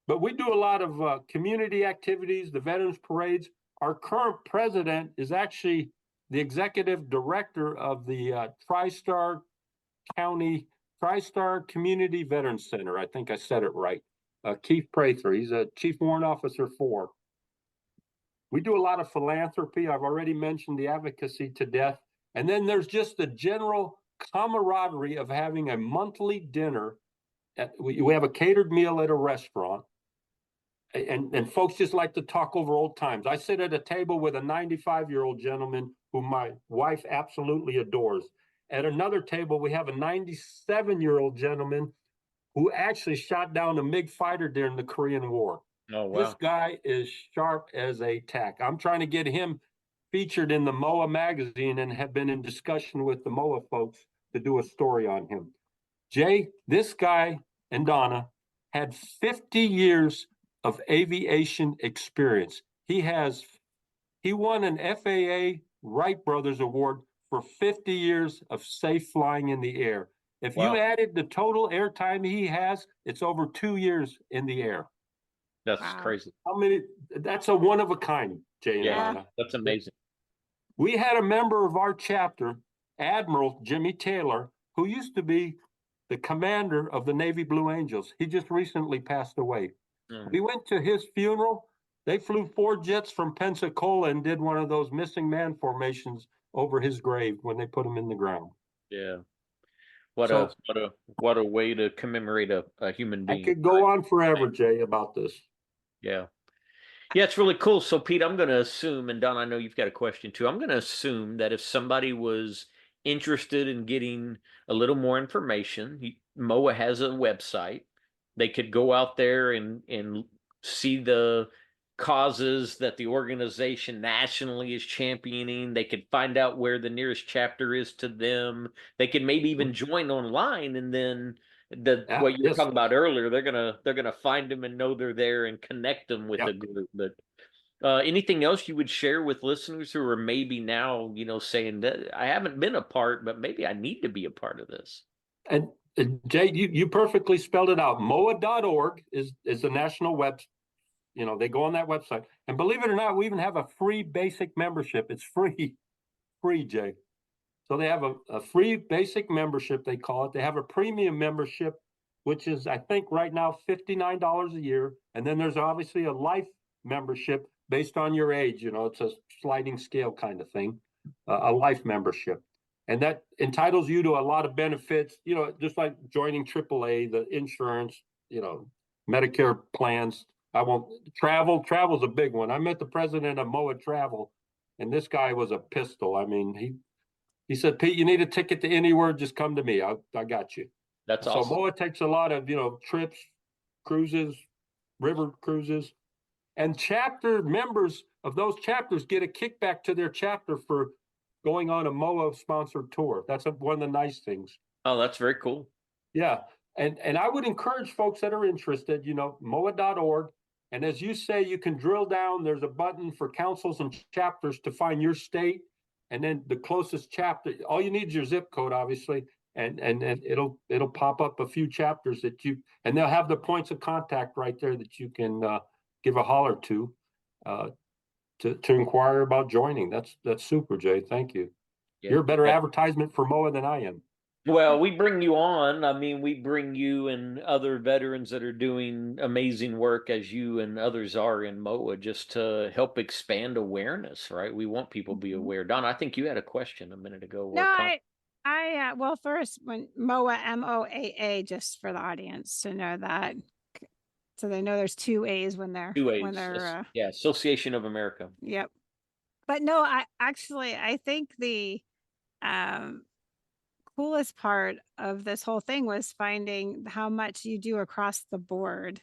But we do a lot of community activities, the veterans parades. Our current president is actually the executive director of the TriStar Community Veterans Center. I think I said it right. Keith Prather, he's a Chief Warrant Officer 4. We do a lot of philanthropy. I've already mentioned the advocacy to death. And then there's just the general camaraderie of having a monthly dinner. We have a catered meal at a restaurant. And folks just like to talk over old times. I sit at a table with a 95-year-old gentleman who my wife absolutely adores. At another table, we have a 97-year-old gentleman who actually shot down a MiG fighter during the Korean War. Oh, wow. This guy is sharp as a tack. I'm trying to get him featured in the MOAA magazine and have been in discussion with the MOAA folks to do a story on him. Jay, this guy and Donna had 50 years of aviation experience. He won an FAA Wright Brothers Award for 50 years of safe flying in the air. If you added the total air time he has, it's over 2 years in the air. That's crazy. That's a one of a kind, Jay and Donna. That's amazing. We had a member of our chapter, Admiral Jimmy Taylor, who used to be the commander of the Navy Blue Angels. He just recently passed away. We went to his funeral. They flew 4 jets from Pensacola and did one of those missing man formations over his grave when they put him in the ground. Yeah. What a way to commemorate a human being. I could go on forever, Jay, about this. Yeah. Yeah, it's really cool. So, Pete, I'm going to assume, and Don, I know you've got a question too. I'm going to assume that if somebody was interested in getting a little more information, MOAA has a website. They could go out there and see the causes that the organization nationally is championing. They could find out where the nearest chapter is to them. They could maybe even join online, and then what you were talking about earlier, they're gonna find them and know they're there and connect them with the group. But anything else you would share with listeners who are maybe now, saying that I haven't been a part, but maybe I need to be a part of this? And Jay, you perfectly spelled it out. MOAA.org is the national web. They go on that website, and believe it or not, we even have a free basic membership. It's free, Jay. So they have a free basic membership, they call it. They have a premium membership, which is, I think, right now $59 a year. And then there's obviously a life membership based on your age. It's a sliding scale kind of thing, a life membership. And that entitles you to a lot of benefits, just like joining AAA, the insurance, Medicare plans. Travel's a big one. I met the president of MOAA Travel, and this guy was a pistol. I mean, he said, Pete, you need a ticket to anywhere, just come to me. I got you. That's awesome. So MOAA takes a lot of, trips, cruises, river cruises, and chapter members of those chapters get a kickback to their chapter for going on a MOAA sponsored tour. That's one of the nice things. Oh, that's very cool. Yeah. And I would encourage folks that are interested, MOAA.org. And as you say, you can drill down. There's a button for councils and chapters to find your state. And then the closest chapter, all you need is your zip code, obviously, and it'll pop up a few chapters and they'll have the points of contact right there that you can give a holler to inquire about joining. That's super, Jay. Thank you. Yeah, you're a better advertisement for MOAA than I am. Well, we bring you on. I mean, we bring you and other veterans that are doing amazing work as you and others are in MOAA just to help expand awareness, right? We want people to be aware. Don, I think you had a question a minute ago. No, well, first, when MOAA, MOAA, just for the audience to know that. So they know there's 2 A's when they're, Association of America. Yep. But no, I think the, coolest part of this whole thing was finding how much you do across the board.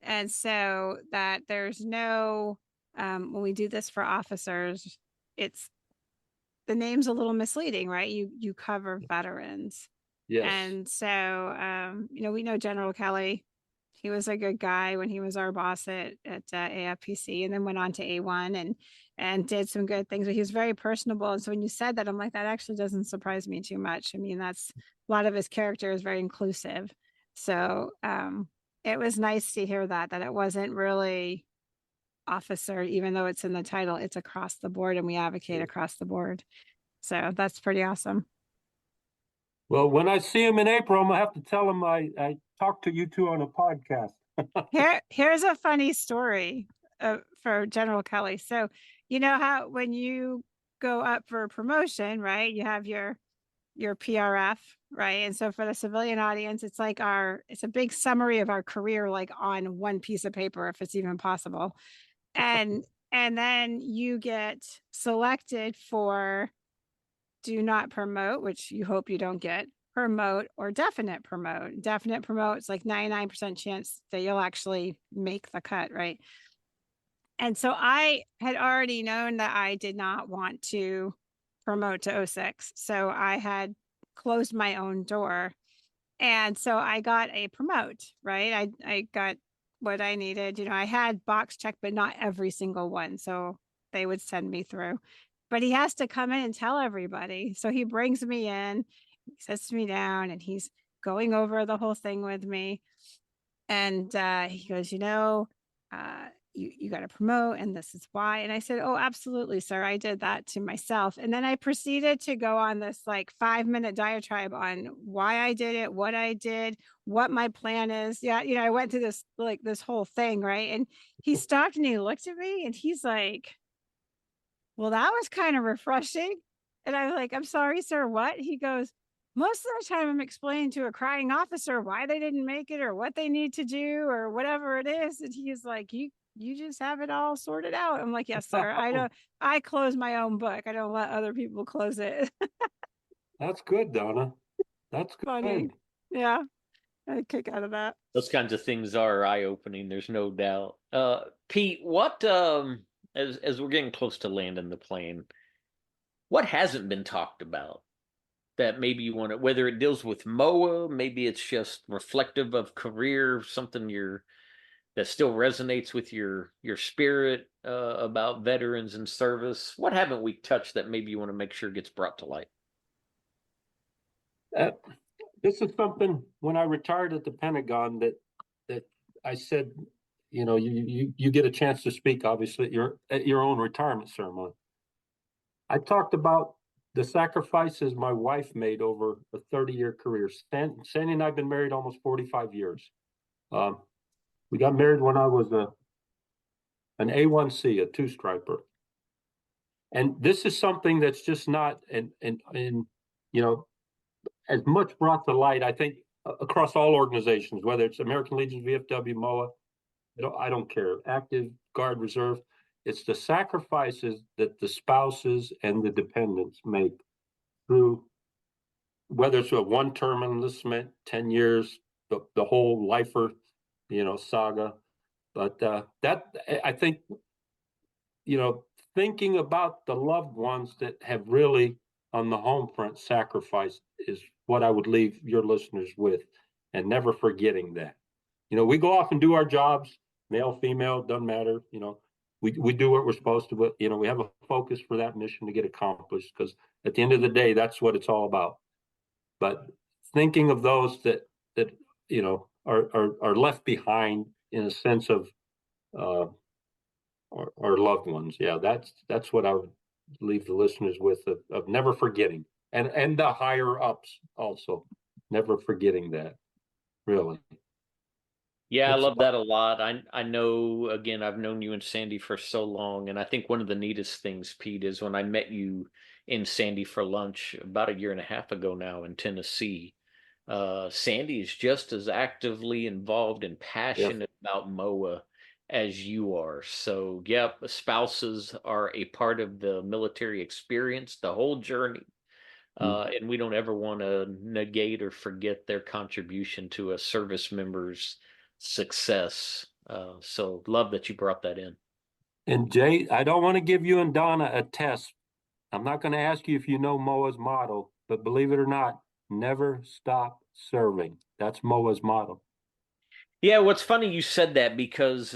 And so that there's no, when we do this for officers, it's the name's a little misleading, right? You cover veterans. Yes. And so, we know General Kelly. He was a good guy when he was our boss at AFPC, and then went on to A1 and did some good things, but he was very personable. And so when you said that, I'm like, that actually doesn't surprise me too much. I mean, that's a lot of his character is very inclusive. So it was nice to hear that it wasn't really officer, even though it's in the title, it's across the board, and we advocate across the board. So that's pretty awesome. Well, when I see him in April, I'm gonna have to tell him I talked to you two on a podcast. Here's a funny story for General Kelly. So you know how when you go up for promotion, right, you have your PRF, right? And so for the civilian audience, it's like it's a big summary of our career, like on one piece of paper, if it's even possible. And then you get selected for do not promote, which you hope you don't get, promote, or definite promote. Definite promote, it's like 99% chance that you'll actually make the cut, right? And so I had already known that I did not want to promote to 06. So I had closed my own door. And so I got a promote, right? I got what I needed. I had box checked, but not every single one. So they would send me through. But he has to come in and tell everybody. So he brings me in, he sits me down, and he's going over the whole thing with me. And he goes, you got to promote, and this is why. And I said, oh, absolutely, sir. I did that to myself. And then I proceeded to go on this like 5-minute diatribe on why I did it, what I did, what my plan is. Yeah. I went through this whole thing. Right. And he stopped and he looked at me and he's like, well, that was kind of refreshing. And I was like, I'm sorry, sir. What? He goes, most of the time I'm explaining to a crying officer why they didn't make it or what they need to do or whatever it is. And he's like, you just have it all sorted out. I'm like, yes, sir. I close my own book. I don't let other people close it. That's good, Donna. That's Funny. good. Yeah. I had a kick out of that. Those kinds of things are eye-opening. There's no doubt. Pete, what as we're getting close to landing the plane, what hasn't been talked about that maybe you want to, whether it deals with MOAA, maybe it's just reflective of career, something that still resonates with your spirit about veterans and service? What haven't we touched that maybe you want to make sure gets brought to light? This is something when I retired at the Pentagon that I said, you get a chance to speak, obviously, at your own retirement ceremony. I talked about the sacrifices my wife made over a 30-year career. Sandy and I have been married almost 45 years. We got married when I was an A1C, a two-striper. And this is something that's just not, as much brought to light, I think, across all organizations, whether it's American Legion, VFW, MOAA, I don't care, active, Guard, Reserve. It's the sacrifices that the spouses and the dependents make through, whether it's a one-term enlistment, 10 years, the whole lifer, saga. But that, I think, thinking about the loved ones that have really, on the home front, sacrificed is what I would leave your listeners with, and never forgetting that. We go off and do our jobs, male, female, doesn't matter. We do what we're supposed to, but we have a focus for that mission to get accomplished, because at the end of the day, that's what it's all about. But thinking of those that are left behind in a sense of our loved ones, yeah, that's what I would leave the listeners with, of never forgetting, and the higher ups also never forgetting that, really. Yeah, I love that a lot. I know, again, I've known you and Sandy for so long, and I think one of the neatest things, Pete, is when I met you in Sandy for lunch about 1.5 years ago now in Tennessee. Sandy is just as actively involved and passionate about MOAA as you are. So, yep, spouses are a part of the military experience, the whole journey. And we don't ever want to negate or forget their contribution to a service member's success. So love that you brought that in. And Jay, I don't want to give you and Donna a test. I'm not going to ask you if you know MOAA's motto, but believe it or not, never stop serving. That's MOAA's motto. Yeah, what's funny you said that, because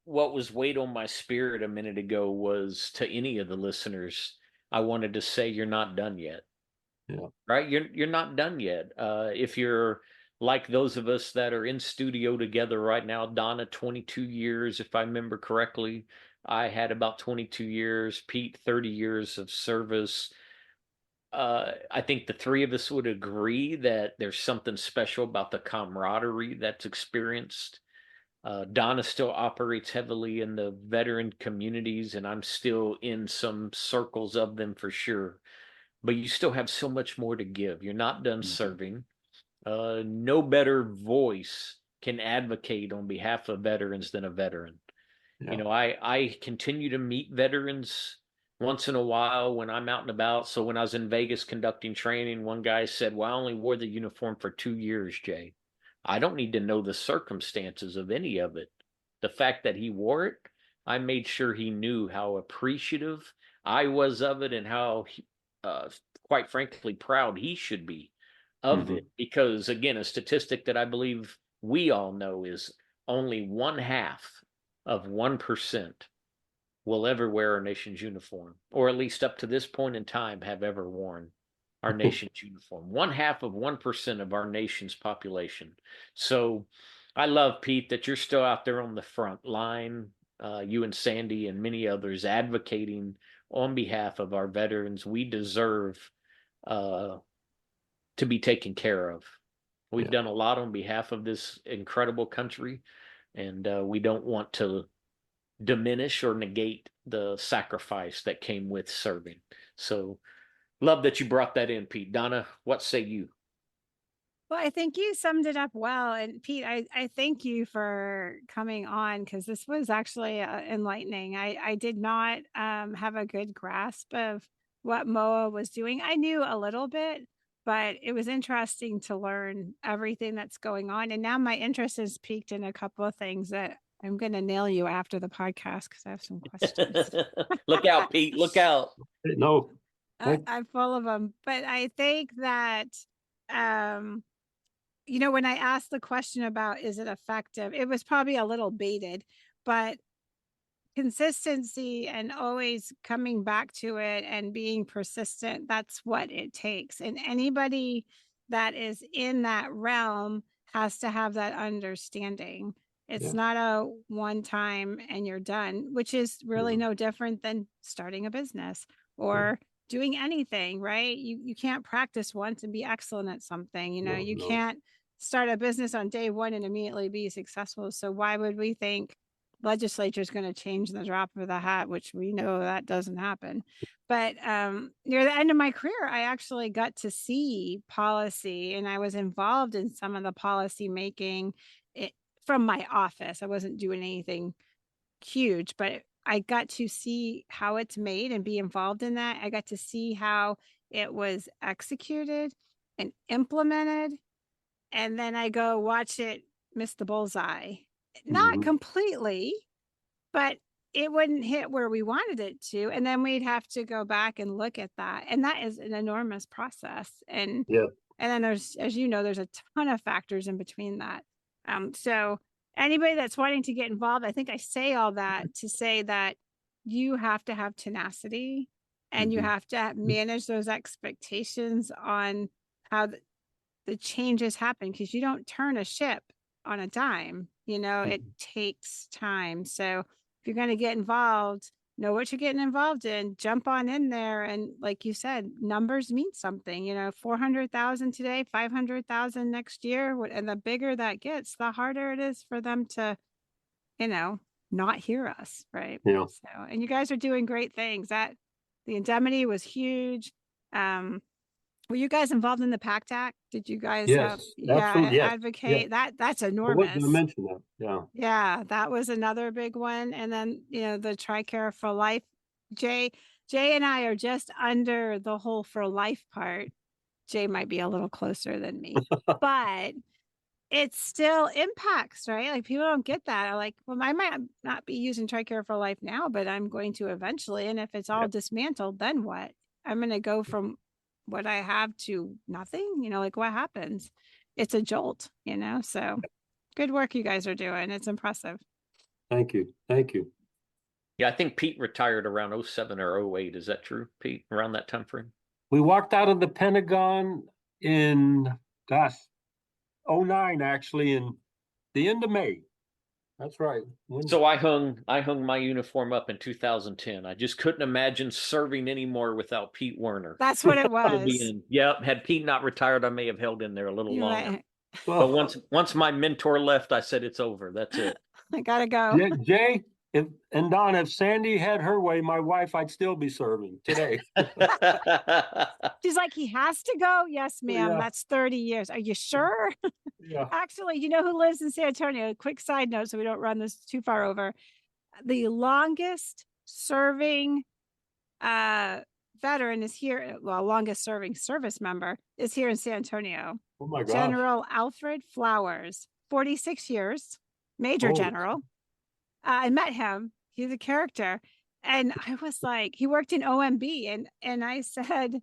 what was weighed on my spirit a minute ago was, to any of the listeners, I wanted to say you're not done yet. Yeah. Right? You're not done yet. If you're like those of us that are in studio together right now, Donna, 22 years, if I remember correctly. I had about 22 years. Pete, 30 years of service. I think the three of us would agree that there's something special about the camaraderie that's experienced. Donna still operates heavily in the veteran communities, and I'm still in some circles of them for sure. But you still have so much more to give. You're not done serving. No better voice can advocate on behalf of veterans than a veteran. Yeah. I continue to meet veterans once in a while when I'm out and about. So when I was in Vegas conducting training, one guy said, well, I only wore the uniform for 2 years, Jay. I don't need to know the circumstances of any of it. The fact that he wore it, I made sure he knew how appreciative I was of it, and how, quite frankly, proud he should be of it. Because, again, a statistic that I believe we all know is only 0.5% will ever wear our nation's uniform, or at least up to this point in time have ever worn our nation's uniform. 0.5% of our nation's population. So I love, Pete, that you're still out there on the front line, you and Sandy and many others advocating on behalf of our veterans. We deserve to be taken care of. We've done a lot on behalf of this incredible country, and we don't want to diminish or negate the sacrifice that came with serving. So love that you brought that in, Pete. Donna, what say you? Well, I think you summed it up well. And Pete, I thank you for coming on, because this was actually enlightening. I did not have a good grasp of what MOAA was doing. I knew a little bit, but it was interesting to learn everything that's going on. And now my interest is piqued in a couple of things that I'm going to nail you after the podcast, because I have some questions. Look out, Pete. Look out. No. I'm full of them. But I think that, you know, when I asked the question about is it effective, it was probably a little baited, but consistency and always coming back to it and being persistent, that's what it takes. And anybody that is in that realm has to have that understanding. It's not a one time and you're done, which is really no different than starting a business or doing anything, right? You can't practice once and be excellent at something. You know, you can't start a business on day one and immediately be successful. So why would we think legislature is going to change the drop of the hat, which we know that doesn't happen. But near the end of my career, I actually got to see policy, and I was involved in some of the policy making from my office. I wasn't doing anything huge, but I got to see how it's made and be involved in that. I got to see how it was executed and implemented. And then I go watch it miss the bullseye. Not completely, but it wouldn't hit where we wanted it to. And then we'd have to go back and look at that. And that is an enormous process. And then there's, as you know, there's a ton of factors in between that. So anybody that's wanting to get involved, I think I say all that to say that you have to have tenacity and you have to manage those expectations on how the changes happen, because you don't turn a ship on a dime. You know, it takes time. So if you're going to get involved, know what you're getting involved in, jump on in there. And like you said, numbers mean something, you know, 400,000 today, 500,000 next year. And the bigger that gets, the harder it is for them to, you know, not hear us. Right. Yeah. So, and you guys are doing great things. That the indemnity was huge. Were you guys involved in the PACT Act? Did you guys advocate? That's enormous. I was going to mention that. Yeah, that was another big one. And then, you know, the Tricare for life. Jay and I are just under the whole for life part. Jay might be a little closer than me, but it still impacts, right? Like people don't get that. I'm like, well, I might not be using Tricare for life now, but I'm going to eventually. And if it's all dismantled, then what? I'm going to go from what I have to nothing, you know, like what happens? It's a jolt, you know? So good work you guys are doing. It's impressive. Thank you. Yeah, I think Pete retired around 07 or 08. Is that true, Pete? Around that time frame? We walked out of the Pentagon in, 09, actually, in the end of May. That's right. So I hung my uniform up in 2010. I just couldn't imagine serving anymore without Pete Werner. That's what it was. Yep. Had Pete not retired, I may have held in there a little longer. Right. But once my mentor left, I said it's over. That's it. I gotta go. Jay and Donna, if Sandy had her way, my wife, I'd still be serving today. She's like, he has to go. Yes, ma'am. Yeah. That's 30 years. Are you sure? Yeah. Actually, you know who lives in San Antonio? A quick side note, so we don't run this too far over. The longest serving veteran is here. Well, longest serving service member is here in San Antonio. Oh my gosh. General Alfred Flowers, 46 years, Major General. I met him. He's a character. And I was like, he worked in OMB. And I said,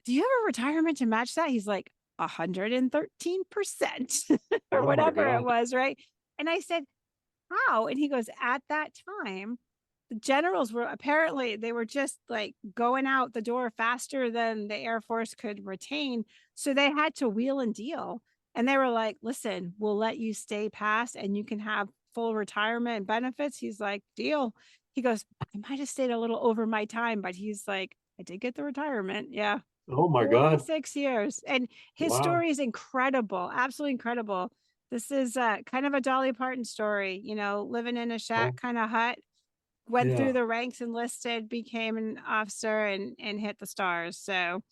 do you have a retirement to match that? He's like, 113% or whatever it was, right? And I said, how? And he goes, at that time, the generals were apparently, they were just like going out the door faster than the Air Force could retain. So they had to wheel and deal. And they were like, listen, we'll let you stay past and you can have full retirement and benefits. He's like, deal. He goes, I might have stayed a little over my time, but he's like, I did get the retirement. Yeah. Oh my God. 46 years. And his Wow. story is incredible. Absolutely incredible. This is kind of a Dolly Parton story, living in a shack kind of hut, went through the ranks, enlisted, became an officer and hit the stars. So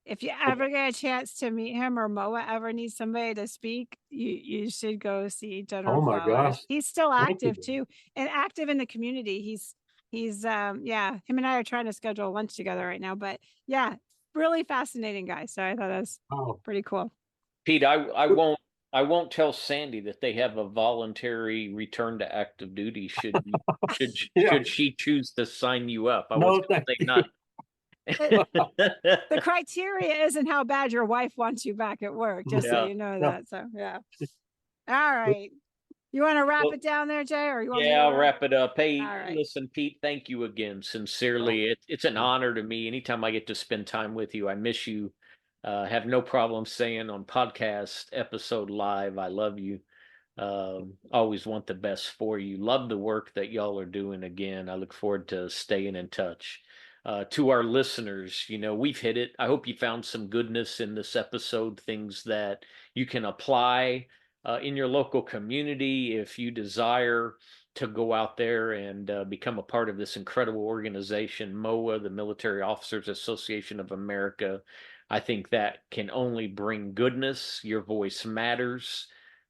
if you ever get a chance to meet him or MOAA ever needs somebody to speak, you should go see General Oh my Flowers. gosh. He's still Thank active you. too, and active in the community. He's him and I are trying to schedule lunch together right now, but yeah, really fascinating guy. So I thought that was pretty cool. Pete, I won't tell Sandy that they have a voluntary return to active duty should she choose to sign you up. I was going to say not. The criteria isn't how bad your wife wants you back at work, just so you know that. So yeah. All right. You want to wrap it down there, Jay, or you want? Yeah, I'll wrap it up. Hey, right. Listen, Pete, thank you again. Sincerely, it's an honor to me. Anytime I get to spend time with you, I miss you. Have no problem saying on podcast, episode, live, I love you. Always want the best for you. Love the work that y'all are doing. Again, I look forward to staying in touch. To our listeners, we've hit it. I hope you found some goodness in this episode, things that you can apply in your local community if you desire to go out there and become a part of this incredible organization, MOAA, the Military Officers Association of America. I think that can only bring goodness. Your voice matters.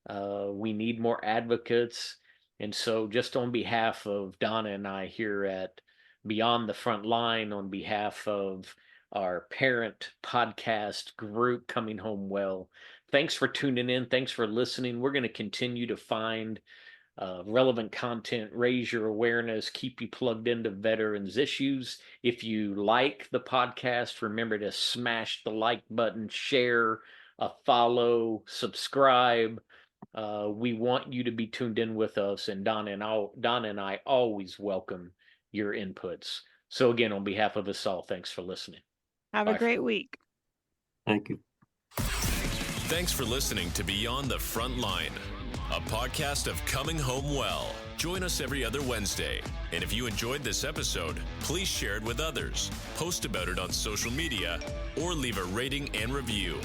We need more advocates. And so just on behalf of Donna and I here at Beyond the Front Line, on behalf of our parent podcast group, Coming Home Well, thanks for tuning in. Thanks for listening. We're going to continue to find relevant content, raise your awareness, keep you plugged into veterans issues. If you like the podcast, remember to smash the like button, share, follow, subscribe. We want you to be tuned in with us, and Donna and I always welcome your inputs. So again, on behalf of us all, thanks for listening. Have a great week. Thank you. Thanks for listening to Beyond the Front Line, a podcast of Coming Home Well. Join us every other Wednesday. And if you enjoyed this episode, please share it with others, post about it on social media, or leave a rating and review.